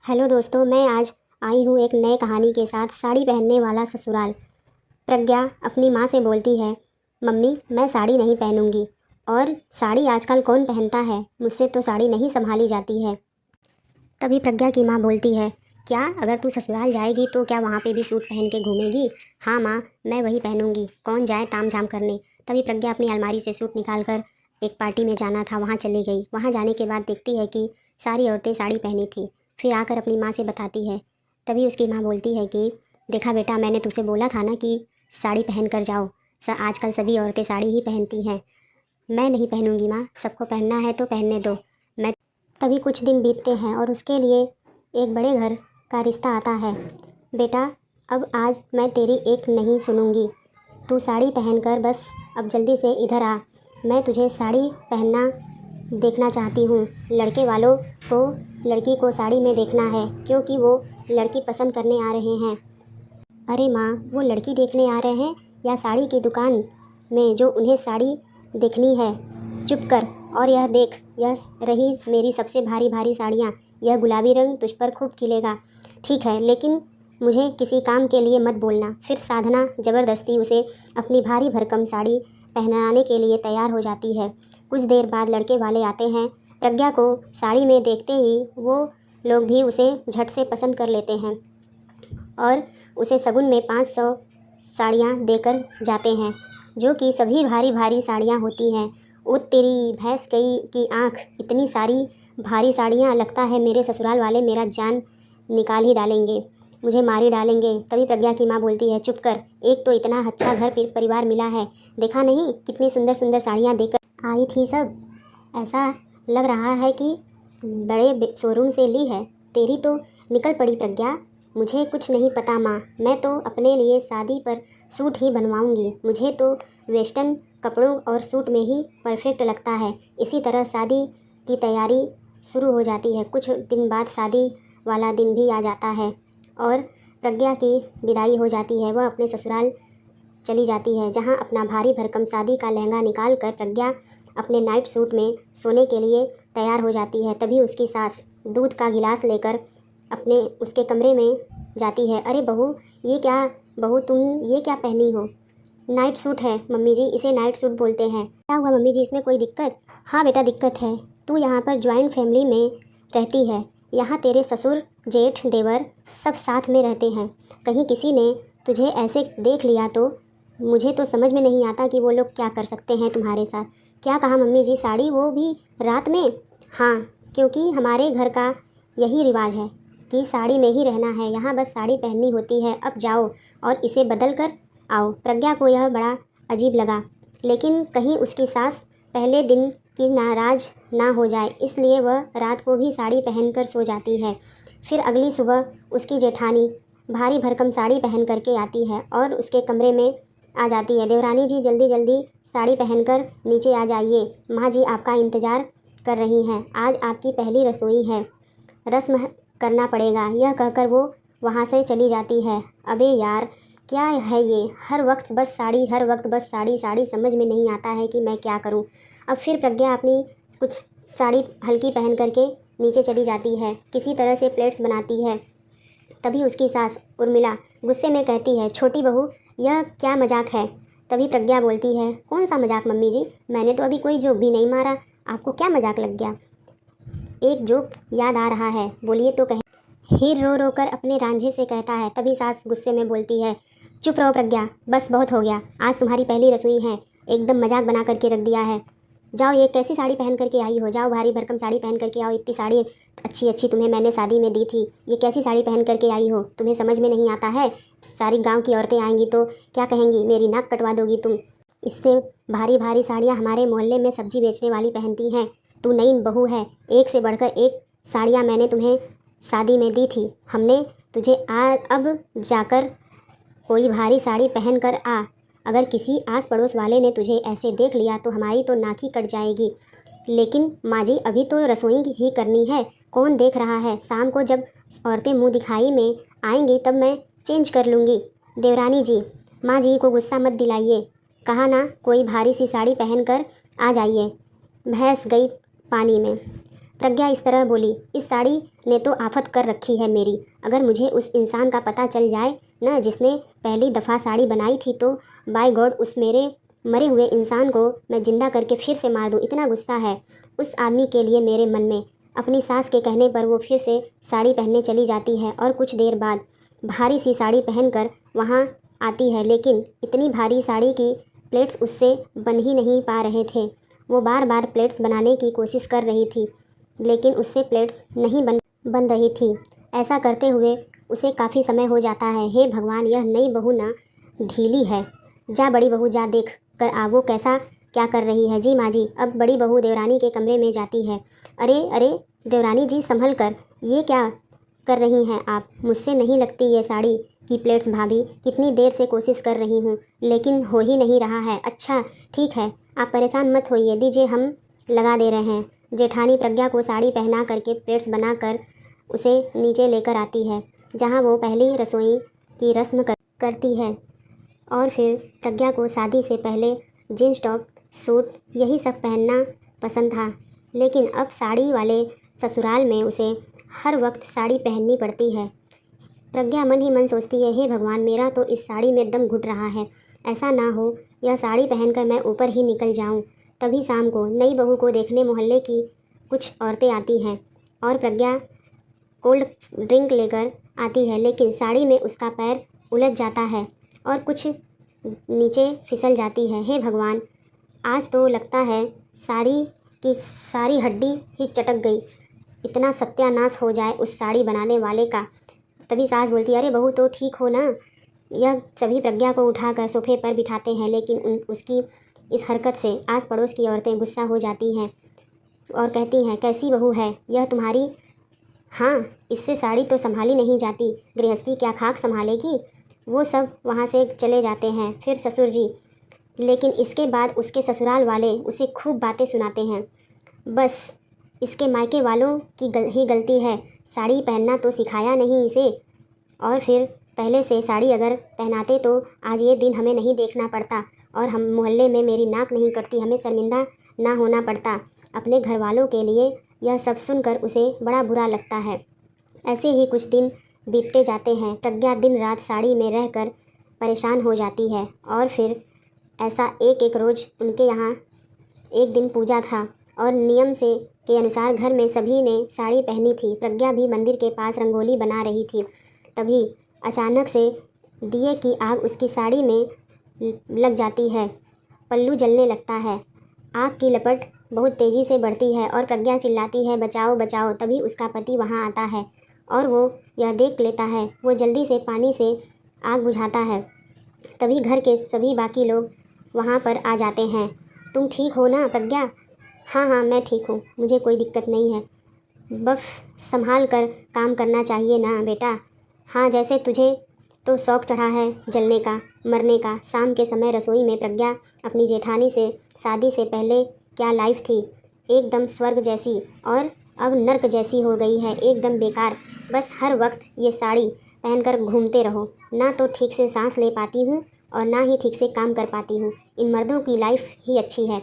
Hello दोस्तों, मैं आज आई हूँ एक नए कहानी के साथ। साड़ी पहनने वाला ससुराल। प्रज्ञा अपनी माँ से बोलती है, मम्मी मैं साड़ी नहीं पहनूंगी। और साड़ी आजकल कौन पहनता है, मुझसे तो साड़ी नहीं संभाली जाती है। तभी प्रज्ञा की माँ बोलती है, क्या अगर तू ससुराल जाएगी तो क्या वहाँ पे भी सूट पहन के घूमेगी? हाँ माँ, मैं वही पहनूंगी, कौन जाए ताम झाम करने। तभी प्रज्ञा अपनी अलमारी से सूट निकाल कर, एक पार्टी में जाना था वहाँ चली गई। वहाँ जाने के बाद देखती है कि सारी औरतें साड़ी पहनी थी। फिर आकर अपनी माँ से बताती है। तभी उसकी माँ बोलती है कि देखा बेटा, मैंने तुझसे बोला था ना कि साड़ी पहन कर जाओ। आजकल सभी औरतें साड़ी ही पहनती हैं। मैं नहीं पहनूंगी माँ, सबको पहनना है तो पहनने दो। मैं तभी कुछ दिन बीतते हैं और उसके लिए एक बड़े घर का रिश्ता आता है। बेटा, अब आज मैं तेरी एक नहीं सुनूंगी। तू साड़ी पहनकर बस अब जल्दी से इधर आ। मैं तुझे साड़ी पहनना देखना चाहती हूँ। लड़के वालों को लड़की को साड़ी में देखना है, क्योंकि वो लड़की पसंद करने आ रहे हैं। अरे माँ, वो लड़की देखने आ रहे हैं या साड़ी की दुकान में जो उन्हें साड़ी देखनी है? चुप कर और यह देख, यह रही मेरी सबसे भारी भारी साड़ियाँ। यह गुलाबी रंग तुझ पर खूब खिलेगा। ठीक है, लेकिन मुझे किसी काम के लिए मत बोलना। फिर साधना ज़बरदस्ती उसे अपनी भारी भरकम साड़ी पहनाने के लिए तैयार हो जाती है। कुछ देर बाद लड़के वाले आते हैं। प्रज्ञा को साड़ी में देखते ही वो लोग भी उसे झट से पसंद कर लेते हैं और उसे शगुन में 500 साड़ियाँ देकर जाते हैं, जो कि सभी भारी भारी साड़ियाँ होती हैं। ओ तेरी भैंस गई की आँख, इतनी सारी भारी साड़ियाँ! लगता है मेरे ससुराल वाले मेरा जान निकाल ही डालेंगे, मुझे मार ही डालेंगे। तभी प्रज्ञा की माँ बोलती है, चुप कर, एक तो इतना अच्छा घर परिवार मिला है, देखा नहीं कितनी सुंदर सुंदर साड़ियाँ देकर आई थी सब। ऐसा लग रहा है कि बड़े शोरूम से ली है। तेरी तो निकल पड़ी प्रज्ञा। मुझे कुछ नहीं पता माँ, मैं तो अपने लिए शादी पर सूट ही बनवाऊंगी। मुझे तो वेस्टर्न कपड़ों और सूट में ही परफेक्ट लगता है। इसी तरह शादी की तैयारी शुरू हो जाती है। कुछ दिन बाद शादी वाला दिन भी आ जाता है और प्रज्ञा की विदाई हो जाती है। वह अपने ससुराल चली जाती है, जहाँ अपना भारी भरकम शादी का लहंगा निकाल कर प्रज्ञा अपने नाइट सूट में सोने के लिए तैयार हो जाती है। तभी उसकी सास दूध का गिलास लेकर अपने उसके कमरे में जाती है। अरे बहू, ये क्या बहू, तुम ये क्या पहनी हो? नाइट सूट है मम्मी जी, इसे नाइट सूट बोलते हैं। क्या हुआ मम्मी जी, इसमें कोई दिक्कत? हाँ बेटा, दिक्कत है। तू यहाँ पर ज्वाइंट फैमिली में रहती है। यहाँ तेरे ससुर, जेठ, देवर सब साथ में रहते हैं। कहीं किसी ने तुझे ऐसे देख लिया तो मुझे तो समझ में नहीं आता कि वो लोग क्या कर सकते हैं तुम्हारे साथ। क्या कहा मम्मी जी, साड़ी वो भी रात में? हाँ, क्योंकि हमारे घर का यही रिवाज है कि साड़ी में ही रहना है, यहाँ बस साड़ी पहननी होती है। अब जाओ और इसे बदल कर आओ। प्रज्ञा को यह बड़ा अजीब लगा, लेकिन कहीं उसकी सास पहले दिन की नाराज़ ना हो जाए, इसलिए वह रात को भी साड़ी पहनकर सो जाती है। फिर अगली सुबह उसकी जेठानी भारी भरकम साड़ी पहन करके आती है और उसके कमरे में आ जाती है। देवरानी जी, जल्दी जल्दी साड़ी पहनकर नीचे आ जाइए, माँ जी आपका इंतज़ार कर रही हैं। आज आपकी पहली रसोई है, रस्म करना पड़ेगा। यह कहकर वो वहाँ से चली जाती है। अबे यार, क्या है ये, हर वक्त बस साड़ी, हर वक्त बस साड़ी साड़ी, समझ में नहीं आता है कि मैं क्या करूँ। अब फिर प्रज्ञा अपनी कुछ साड़ी हल्की पहन करके नीचे चली जाती है, किसी तरह से प्लेट्स बनाती है। तभी उसकी सास उर्मिला गुस्से में कहती है, छोटी बहू यह क्या मजाक है? तभी प्रज्ञा बोलती है, कौन सा मजाक मम्मी जी, मैंने तो अभी कोई जोक भी नहीं मारा, आपको क्या मजाक लग गया? एक जोक याद आ रहा है, बोलिए तो कहें। हीर रो रो कर अपने रांझे से कहता है। तभी सास गुस्से में बोलती है, चुप रहो प्रज्ञा, बस बहुत हो गया। आज तुम्हारी पहली रसोई है, एकदम मजाक बना करके रख दिया है। जाओ, ये कैसी साड़ी पहन करके आई हो? जाओ भारी भरकम साड़ी पहन करके आओ। इतनी साड़ी अच्छी अच्छी तुम्हें मैंने शादी में दी थी, ये कैसी साड़ी पहन करके आई हो? तुम्हें समझ में नहीं आता है? सारी गांव की औरतें आएंगी तो क्या कहेंगी? मेरी नाक कटवा दोगी तुम। इससे भारी भारी साड़ियाँ हमारे मोहल्ले में सब्जी बेचने वाली पहनती हैं। तू नई बहू है, एक से बढ़कर एक साड़ियाँ मैंने तुम्हें शादी में दी थी। हमने तुझे अब जाकर कोई भारी साड़ी पहन कर आ। अगर किसी आस पड़ोस वाले ने तुझे ऐसे देख लिया तो हमारी तो नाक ही कट जाएगी। लेकिन माँ जी, अभी तो रसोई ही करनी है, कौन देख रहा है? शाम को जब औरतें मुँह दिखाई में आएंगी तब मैं चेंज कर लूँगी। देवरानी जी, माँ जी को गुस्सा मत दिलाइए, कहा ना कोई भारी सी साड़ी पहन कर आ जाइए। भैंस गई पानी में। प्रज्ञा इस तरह बोली, इस साड़ी ने तो आफत कर रखी है मेरी। अगर मुझे उस इंसान का पता चल जाए न जिसने पहली दफ़ा साड़ी बनाई थी तो बाय गॉड उस मेरे मरे हुए इंसान को मैं ज़िंदा करके फिर से मार दूँ। इतना गुस्सा है उस आदमी के लिए मेरे मन में। अपनी सास के कहने पर वो फिर से साड़ी पहनने चली जाती है और कुछ देर बाद भारी सी साड़ी पहनकर वहाँ आती है, लेकिन इतनी भारी साड़ी की प्लेट्स उससे बन ही नहीं पा रहे थे। वो बार बार प्लेट्स बनाने की कोशिश कर रही थी लेकिन उससे प्लेट्स नहीं बन रही थी। ऐसा करते हुए उसे काफ़ी समय हो जाता है। हे भगवान, यह नई बहू ना ढीली है। जा बड़ी बहू जा देख कर आ वो कैसा क्या कर रही है। जी माँ जी। अब बड़ी बहू देवरानी के कमरे में जाती है। अरे अरे देवरानी जी संभल कर, ये क्या कर रही हैं आप? मुझसे नहीं लगती ये साड़ी की प्लेट्स भाभी। कितनी देर से कोशिश कर रही हूँ लेकिन हो ही नहीं रहा है। अच्छा ठीक है, आप परेशान मत होइए, दीजिए हम लगा दे रहे हैं। जेठानी प्रज्ञा को साड़ी पहना करके प्लेट्स बनाकर उसे नीचे लेकर आती है जहाँ वो पहली रसोई की रस्म करती है। और फिर प्रज्ञा को शादी से पहले जीन्स टॉप सूट यही सब पहनना पसंद था, लेकिन अब साड़ी वाले ससुराल में उसे हर वक्त साड़ी पहननी पड़ती है। प्रज्ञा मन ही मन सोचती है, हे भगवान, मेरा तो इस साड़ी में दम घुट रहा है। ऐसा ना हो यह साड़ी पहनकर मैं ऊपर ही निकल जाऊं। तभी शाम को नई बहू को देखने मोहल्ले की कुछ औरतें आती हैं और प्रज्ञा कोल्ड ड्रिंक लेकर आती है, लेकिन साड़ी में उसका पैर उलझ जाता है और कुछ नीचे फिसल जाती है। हे भगवान, आज तो लगता है साड़ी की सारी हड्डी ही चटक गई। इतना सत्यानाश हो जाए उस साड़ी बनाने वाले का। तभी सास बोलती है, अरे बहू तो ठीक हो ना। यह सभी प्रज्ञा को उठाकर सोफे पर बिठाते हैं, लेकिन उसकी इस हरकत से आस पड़ोस की औरतें गुस्सा हो जाती हैं और कहती हैं, कैसी बहू है यह तुम्हारी? हाँ, इससे साड़ी तो संभाली नहीं जाती, गृहस्थी क्या खाक संभालेगी। वो सब वहाँ से चले जाते हैं। फिर ससुर जी, लेकिन इसके बाद उसके ससुराल वाले उसे खूब बातें सुनाते हैं। बस इसके मायके वालों की ही गलती है, साड़ी पहनना तो सिखाया नहीं इसे। और फिर पहले से साड़ी अगर पहनाते तो आज ये दिन हमें नहीं देखना पड़ता और हम मोहल्ले में मेरी नाक नहीं कटती, हमें शर्मिंदा ना होना पड़ता। अपने घर वालों के लिए यह सब सुनकर उसे बड़ा बुरा लगता है। ऐसे ही कुछ दिन बीतते जाते हैं। प्रज्ञा दिन रात साड़ी में रहकर परेशान हो जाती है और फिर ऐसा एक एक रोज़ उनके यहाँ एक दिन पूजा था और नियम से के अनुसार घर में सभी ने साड़ी पहनी थी। प्रज्ञा भी मंदिर के पास रंगोली बना रही थी। तभी अचानक से दिए की आग उसकी साड़ी में लग जाती है। पल्लू जलने लगता है। आग की लपट बहुत तेज़ी से बढ़ती है और प्रज्ञा चिल्लाती है, बचाओ बचाओ। तभी उसका पति वहाँ आता है और वो यह देख लेता है। वो जल्दी से पानी से आग बुझाता है। तभी घर के सभी बाकी लोग वहाँ पर आ जाते हैं। तुम ठीक हो ना प्रज्ञा? हाँ हाँ मैं ठीक हूँ, मुझे कोई दिक्कत नहीं है। बस संभाल कर काम करना चाहिए ना बेटा। हाँ, जैसे तुझे तो शौक़ चढ़ा है जलने का मरने का। शाम के समय रसोई में प्रज्ञा अपनी जेठानी से शादी से पहले क्या लाइफ थी, एकदम स्वर्ग जैसी, और अब नर्क जैसी हो गई है, एकदम बेकार। बस हर वक्त ये साड़ी पहनकर घूमते रहो। ना तो ठीक से सांस ले पाती हूँ और ना ही ठीक से काम कर पाती हूँ। इन मर्दों की लाइफ ही अच्छी है,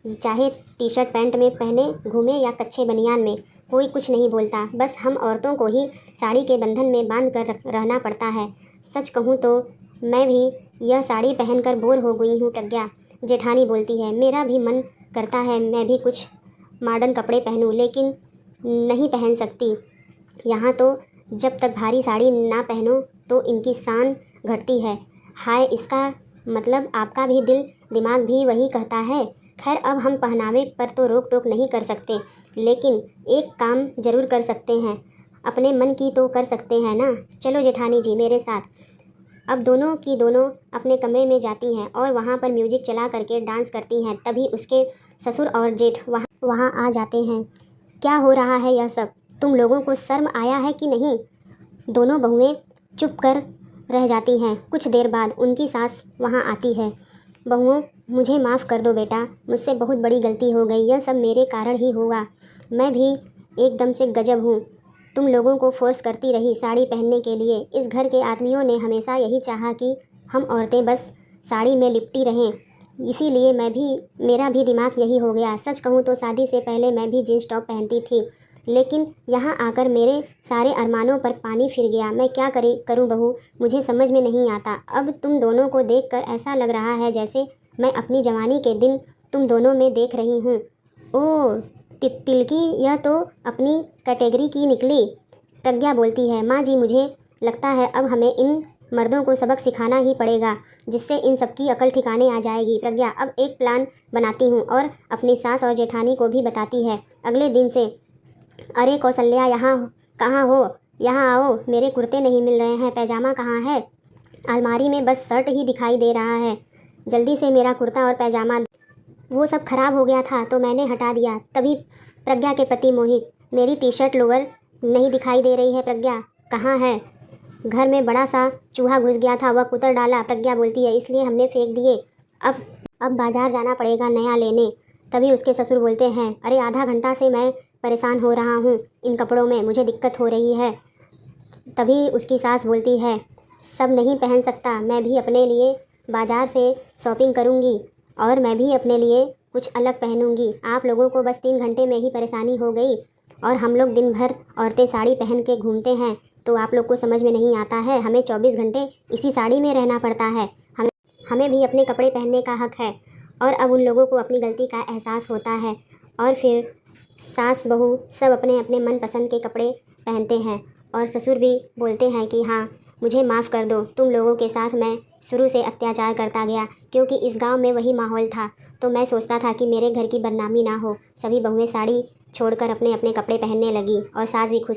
चाहे टी शर्ट पैंट में पहने घूमे या कच्चे बनियान में, कोई कुछ नहीं बोलता। बस हम औरतों को ही साड़ी के बंधन में बांध कर रहना पड़ता है। सच कहूँ तो मैं भी यह साड़ी पहनकर बोर हो गई हूँ प्रज्ञा। जेठानी बोलती है, मेरा भी मन करता है मैं भी कुछ मॉडर्न कपड़े पहनूं, लेकिन नहीं पहन सकती। यहाँ तो जब तक भारी साड़ी ना पहनो तो इनकी शान घटती है। हाय, इसका मतलब आपका भी दिल दिमाग भी वही कहता है। खैर, अब हम पहनावे पर तो रोक टोक नहीं कर सकते, लेकिन एक काम ज़रूर कर सकते हैं, अपने मन की तो कर सकते हैं ना। चलो जेठानी जी मेरे साथ। अब दोनों की दोनों अपने कमरे में जाती हैं और वहाँ पर म्यूजिक चला करके डांस करती हैं। तभी उसके ससुर और जेठ वहाँ आ जाते हैं। क्या हो रहा है यह सब? तुम लोगों को शर्म आया है कि नहीं? दोनों बहुएं चुप कर रह जाती हैं। कुछ देर बाद उनकी सास वहाँ आती है। बहुओं, मुझे माफ़ कर दो बेटा, मुझसे बहुत बड़ी गलती हो गई, यह सब मेरे कारण ही होगा। मैं भी एकदम से गजब हूँ, तुम लोगों को फोर्स करती रही साड़ी पहनने के लिए। इस घर के आदमियों ने हमेशा यही चाहा कि हम औरतें बस साड़ी में लिपटी रहें, इसीलिए मेरा भी दिमाग यही हो गया। सच कहूँ तो शादी से पहले मैं भी जीन्स टॉप पहनती थी, लेकिन यहाँ आकर मेरे सारे अरमानों पर पानी फिर गया। मैं क्या करूँ बहू, मुझे समझ में नहीं आता। अब तुम दोनों को देखकर ऐसा लग रहा है जैसे मैं अपनी जवानी के दिन तुम दोनों में देख रही हूँ। ओह तिलकी, यह तो अपनी कैटेगरी की निकली। प्रज्ञा बोलती है, माँ जी मुझे लगता है अब हमें इन मर्दों को सबक सिखाना ही पड़ेगा, जिससे इन सबकी अकल ठिकाने आ जाएगी। प्रज्ञा अब एक प्लान बनाती हूँ और अपनी सास और जेठानी को भी बताती है। अगले दिन से, अरे कौशल्या यहाँ कहाँ हो, यहाँ आओ, मेरे कुर्ते नहीं मिल रहे हैं, पैजामा कहाँ है? अलमारी में बस शर्ट ही दिखाई दे रहा है, जल्दी से मेरा कुर्ता और पैजामा। वो सब खराब हो गया था तो मैंने हटा दिया। तभी प्रज्ञा के पति मोहित, मेरी टी शर्ट लोअर नहीं दिखाई दे रही है प्रज्ञा, कहाँ है? घर में बड़ा सा चूहा घुस गया था, वह कुतर डाला। प्रज्ञा बोलती है, इसलिए हमने फेंक दिए। अब बाजार जाना पड़ेगा नया लेने। तभी उसके ससुर बोलते हैं, अरे आधा घंटा से मैं परेशान हो रहा हूँ इन कपड़ों में, मुझे दिक्कत हो रही है। तभी उसकी सास बोलती है, सब नहीं पहन सकता, मैं भी अपने लिए बाज़ार से शॉपिंग करूँगी और मैं भी अपने लिए कुछ अलग पहनूँगी। आप लोगों को बस 3 घंटे में ही परेशानी हो गई और हम लोग दिन भर औरतें साड़ी पहन के घूमते हैं, तो आप लोग को समझ में नहीं आता है। हमें 24 घंटे इसी साड़ी में रहना पड़ता है। हमें भी अपने कपड़े पहनने का हक है। और अब उन लोगों को अपनी गलती का एहसास होता है और फिर सास बहू सब अपने अपने मनपसंद के कपड़े पहनते हैं और ससुर भी बोलते हैं कि हाँ मुझे माफ़ कर दो, तुम लोगों के साथ मैं शुरू से अत्याचार करता गया, क्योंकि इस गांव में वही माहौल था, तो मैं सोचता था कि मेरे घर की बदनामी ना हो। सभी बहुएं साड़ी छोड़कर अपने अपने कपड़े पहनने लगी और सास भी खुश